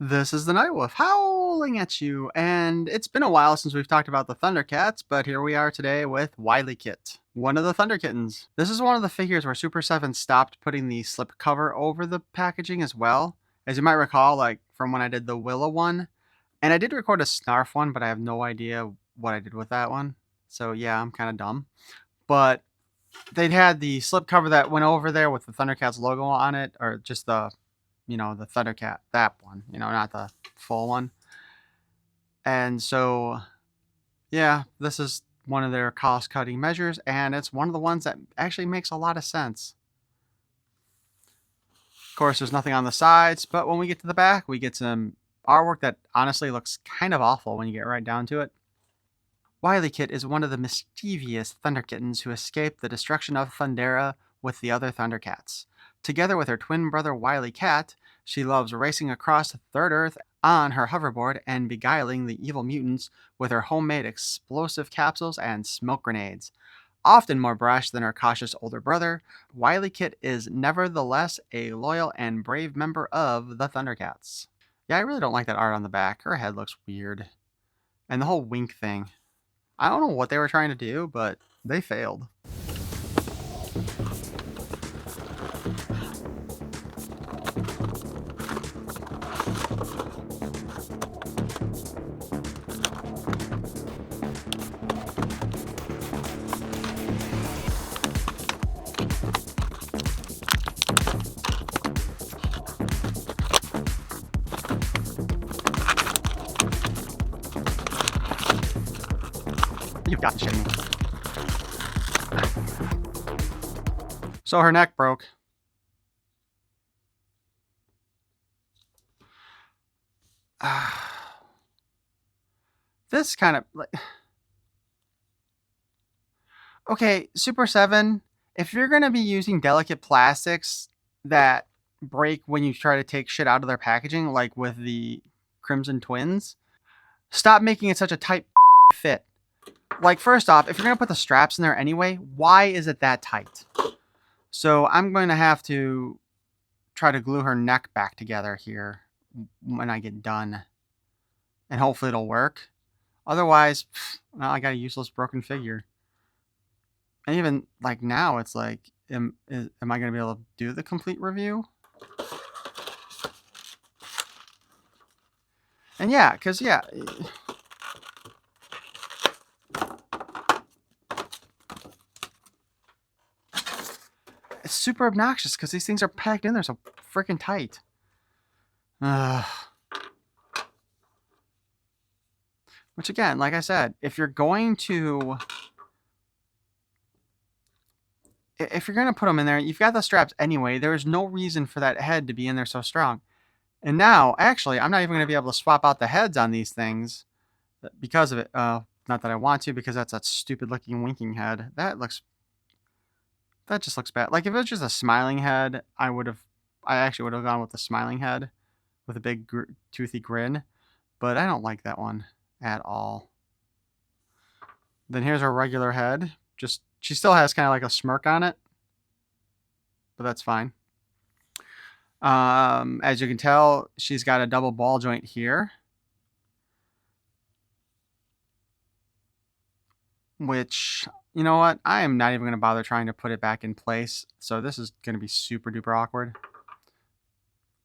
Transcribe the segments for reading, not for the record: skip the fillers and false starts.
This is the Night Wolf howling at you, and it's been a while since we've talked about the Thundercats, but here we are today with Wilykit, one of the Thunderkittens. This is one of the figures where Super 7 stopped putting the slip cover over the packaging as well. As you might recall, like from when I did the Willow one, and I did record a Snarf one, but I have no idea what I did with that one. So yeah, I'm kind of dumb. But they'd had the slip cover that went over there with the Thundercats logo on it, or just the Thundercat, that one, not the full one. And so, yeah, this is one of their cost-cutting measures, and it's one of the ones that actually makes a lot of sense. Of course, there's nothing on the sides, but when we get to the back, we get some artwork that honestly looks kind of awful when you get right down to it. Wilykit is one of the mischievous Thunderkittens who escaped the destruction of Thundara with the other Thundercats. Together with her twin brother Wilykit, she loves racing across Third Earth on her hoverboard and beguiling the evil mutants with her homemade explosive capsules and smoke grenades. Often more brash than her cautious older brother, Wilykit is nevertheless a loyal and brave member of the Thundercats. Yeah, I really don't like that art on the back. Her head looks weird. And the whole wink thing. I don't know what they were trying to do, but they failed. You've got to shit me. So her neck broke. This kind of like, okay, Super 7, if you're going to be using delicate plastics that break when you try to take shit out of their packaging, like with the Crimson Twins, stop making it such a tight fit. Like, first off, if you're going to put the straps in there anyway, why is it that tight? So I'm going to have to try to glue her neck back together here when I get done. And hopefully it'll work. Otherwise, well, I got a useless broken figure. And even like now, it's like, am I going to be able to do the complete review? And yeah, because yeah. It's super obnoxious because these things are packed in there so freaking tight. Which again, like I said, if you're going to put them in there, you've got the straps anyway. There's no reason for that head to be in there so strong. And now, actually, I'm not even going to be able to swap out the heads on these things because of it. Not that I want to, because that's that stupid looking winking head. That just looks bad. Like if it was just a smiling head, I actually would have gone with the smiling head with a big toothy grin. But I don't like that one at all. Then here's her regular head. She still has kind of like a smirk on it, but that's fine. As you can tell, she's got a double ball joint here, which, you know what? I am not even going to bother trying to put it back in place. So this is going to be super duper awkward.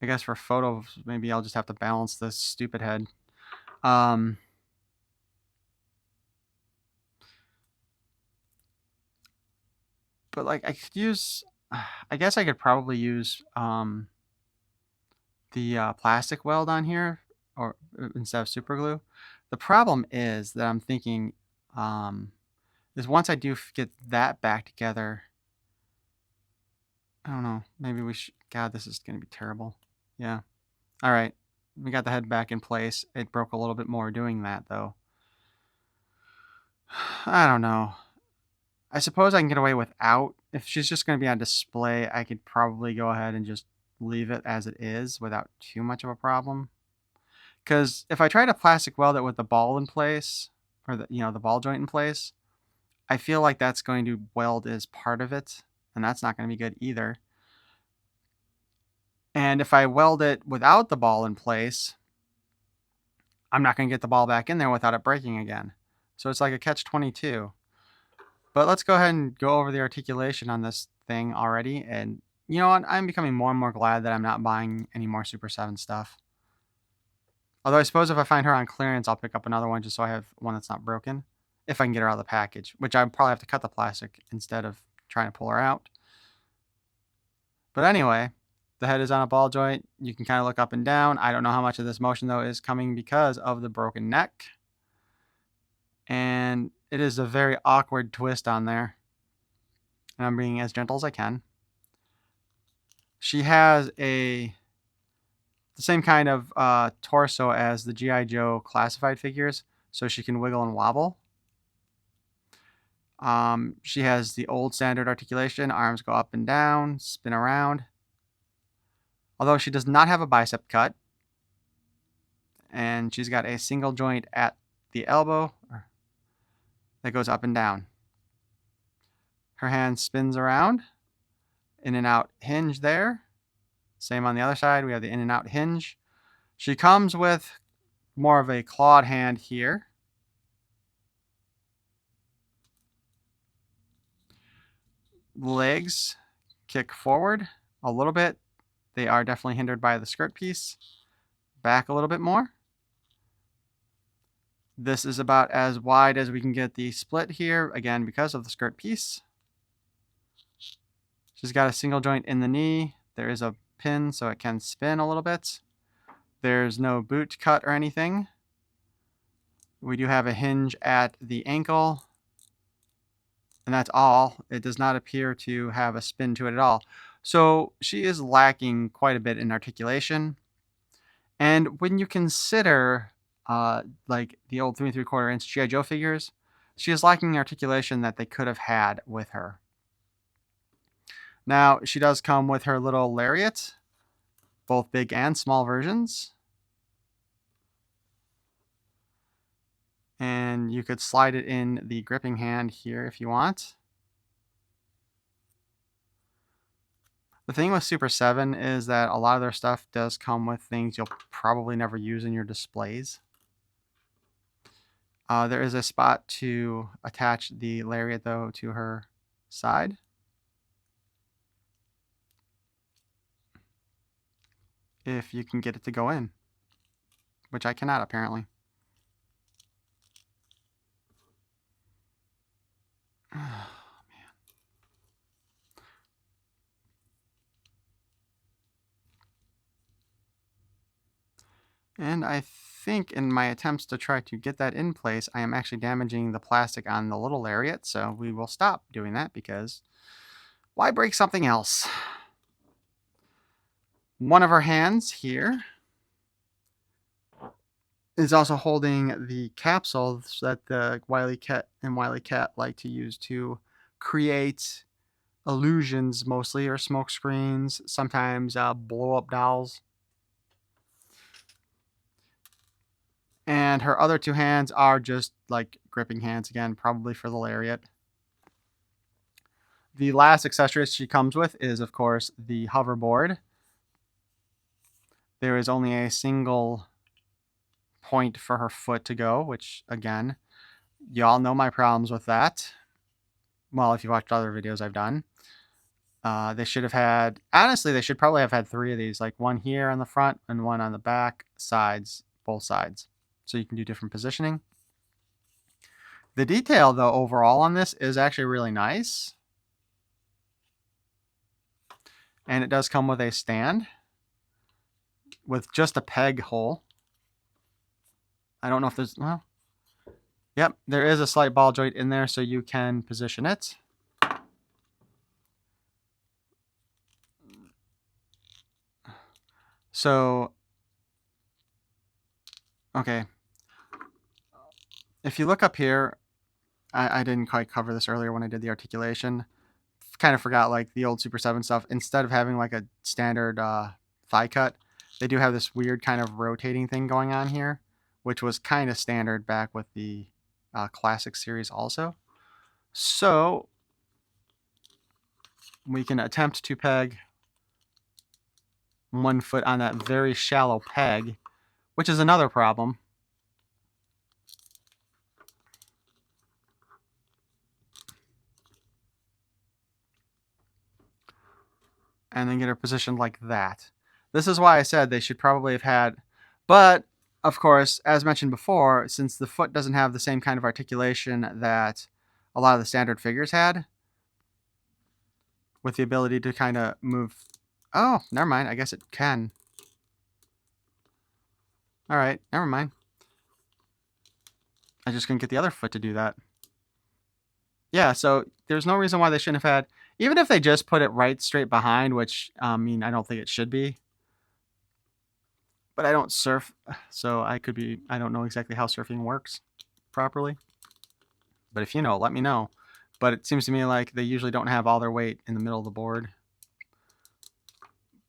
I guess for photos, maybe I'll just have to balance this stupid head. But like I guess I could probably use the plastic weld on here or instead of super glue. The problem is that I'm thinking is once I do get that back together, I don't know, maybe we should, God, this is going to be terrible. Yeah. All right. We got the head back in place. It broke a little bit more doing that though. I don't know. I suppose I can get away without. If she's just going to be on display, I could probably go ahead and just leave it as it is without too much of a problem. Because if I try to plastic weld it with the ball in place, or the ball joint in place, I feel like that's going to weld as part of it, and that's not going to be good either. And if I weld it without the ball in place, I'm not going to get the ball back in there without it breaking again. So it's like a catch-22. But let's go ahead and go over the articulation on this thing already. And you know what? I'm becoming more and more glad that I'm not buying any more Super 7 stuff. Although I suppose if I find her on clearance, I'll pick up another one just so I have one that's not broken. If I can get her out of the package, which I probably have to cut the plastic instead of trying to pull her out. But anyway, the head is on a ball joint. You can kind of look up and down. I don't know how much of this motion, though, is coming because of the broken neck. And it is a very awkward twist on there. And I'm being as gentle as I can. She has the same kind of torso as the G.I. Joe classified figures, so she can wiggle and wobble. She has the old standard articulation. Arms go up and down, spin around. Although she does not have a bicep cut. And she's got a single joint at the elbow that goes up and down. Her hand spins around. In and out hinge there. Same on the other side. We have the in and out hinge. She comes with more of a clawed hand here. Legs kick forward a little bit. They are definitely hindered by the skirt piece. Back a little bit more. This is about as wide as we can get the split here, again, because of the skirt piece. She's got a single joint in the knee. There is a pin so it can spin a little bit. There's no boot cut or anything. We do have a hinge at the ankle. And that's all. It does not appear to have a spin to it at all. So she is lacking quite a bit in articulation. And when you consider like the old 3 3/4 inch G.I. Joe figures, she is lacking the articulation that they could have had with her. Now, she does come with her little lariat, both big and small versions. And you could slide it in the gripping hand here if you want. The thing with Super 7 is that a lot of their stuff does come with things you'll probably never use in your displays. There is a spot to attach the lariat, though, to her side. If you can get it to go in, which I cannot, apparently. And I think in my attempts to try to get that in place, I am actually damaging the plastic on the little lariat, so we will stop doing that because why break something else? One of our hands here is also holding the capsules that the Wilykit and Wilykit like to use to create illusions mostly, or smoke screens, sometimes blow-up dolls. And her other two hands are just like gripping hands again, probably for the lariat. The last accessory she comes with is, of course, the hoverboard. There is only a single point for her foot to go, which, again, y'all know my problems with that. Well, if you watched other videos I've done. They should have had, honestly, they should probably have had 3 of these, like one here on the front and one on the back sides, both sides. So you can do different positioning. The detail, though, overall on this is actually really nice. And it does come with a stand with just a peg hole. I don't know if there's, well, yep, there is a slight ball joint in there so you can position it. So, okay. If you look up here, I didn't quite cover this earlier when I did the articulation. Kind of forgot like the old Super 7 stuff. Instead of having like a standard thigh cut, they do have this weird kind of rotating thing going on here, which was kind of standard back with the classic series also. So we can attempt to peg one foot on that very shallow peg, which is another problem. and then get her positioned like that. This is why I said they should probably have had, but of course, as mentioned before, since the foot doesn't have the same kind of articulation that a lot of the standard figures had, with the ability to kind of move. Oh, never mind. I guess it can. All right, never mind. I just couldn't get the other foot to do that. Yeah, so there's no reason why they shouldn't have had, even if they just put it right straight behind, which, I mean, I don't think it should be. But I don't surf, so I don't know exactly how surfing works properly. But if you know, let me know. But it seems to me like they usually don't have all their weight in the middle of the board.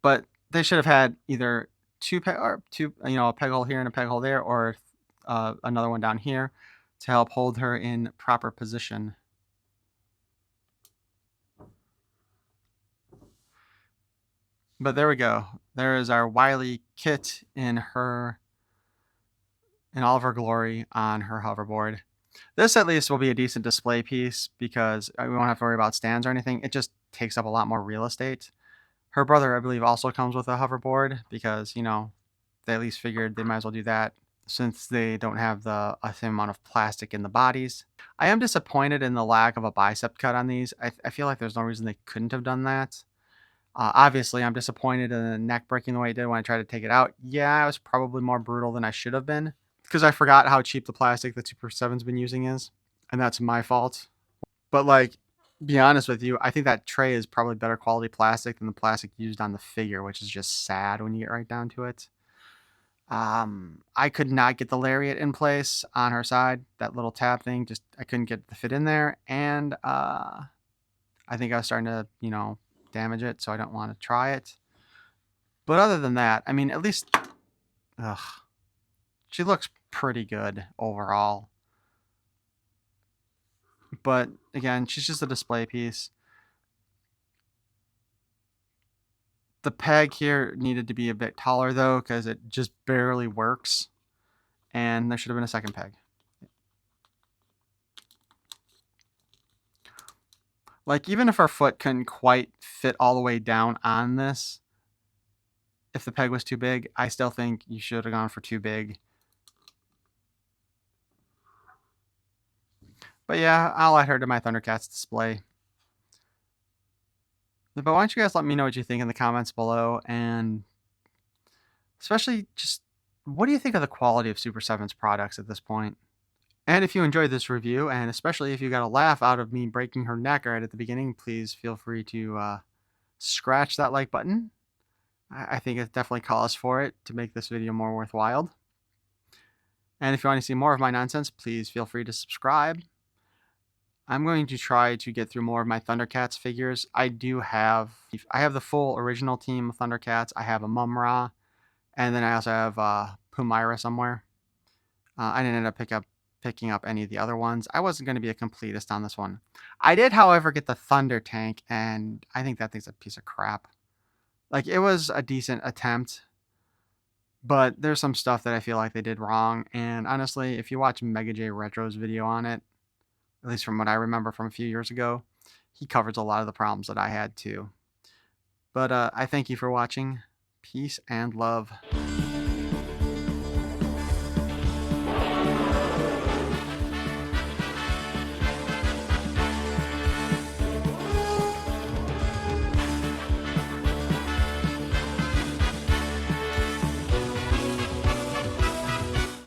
But they should have had either two, a peg hole here and a peg hole there, or another one down here to help hold her in proper position. But there we go. There is our Wilykit in all of her glory on her hoverboard. This at least will be a decent display piece because we won't have to worry about stands or anything. It just takes up a lot more real estate. Her brother, I believe, also comes with a hoverboard because, they at least figured they might as well do that since they don't have the same amount of plastic in the bodies. I am disappointed in the lack of a bicep cut on these. I feel like there's no reason they couldn't have done that. Obviously, I'm disappointed in the neck breaking the way it did when I tried to take it out. Yeah, I was probably more brutal than I should have been because I forgot how cheap the plastic that Super 7's been using is, and that's my fault. But, be honest with you, I think that tray is probably better quality plastic than the plastic used on the figure, which is just sad when you get right down to it. I could not get the lariat in place on her side. That little tab thing, I couldn't get the fit in there, and I think I was starting to, damage it, so I don't want to try it. But other than that, I mean, at least, she looks pretty good overall. But again, she's just a display piece. The peg here needed to be a bit taller though, because it just barely works. And there should have been a second peg. Even if our foot couldn't quite fit all the way down on this, if the peg was too big, I still think you should have gone for too big. But yeah, I'll add her to my Thundercats display. But why don't you guys let me know what you think in the comments below, and especially just what do you think of the quality of Super 7's products at this point? And if you enjoyed this review, and especially if you got a laugh out of me breaking her neck right at the beginning, please feel free to scratch that like button. I think it definitely calls for it to make this video more worthwhile. And if you want to see more of my nonsense, please feel free to subscribe. I'm going to try to get through more of my Thundercats figures. I have the full original team of Thundercats. I have a Mum-Ra, and then I also have Pumira somewhere. I didn't end up picking up any of the other ones. I wasn't going to be a completist on this one. I did, however, get the Thunder Tank, and I think that thing's a piece of crap. It was a decent attempt, but there's some stuff that I feel like they did wrong. And honestly, if you watch Mega J Retro's video on it, at least from what I remember from a few years ago, he covers a lot of the problems that I had too. But I thank you for watching. Peace and love.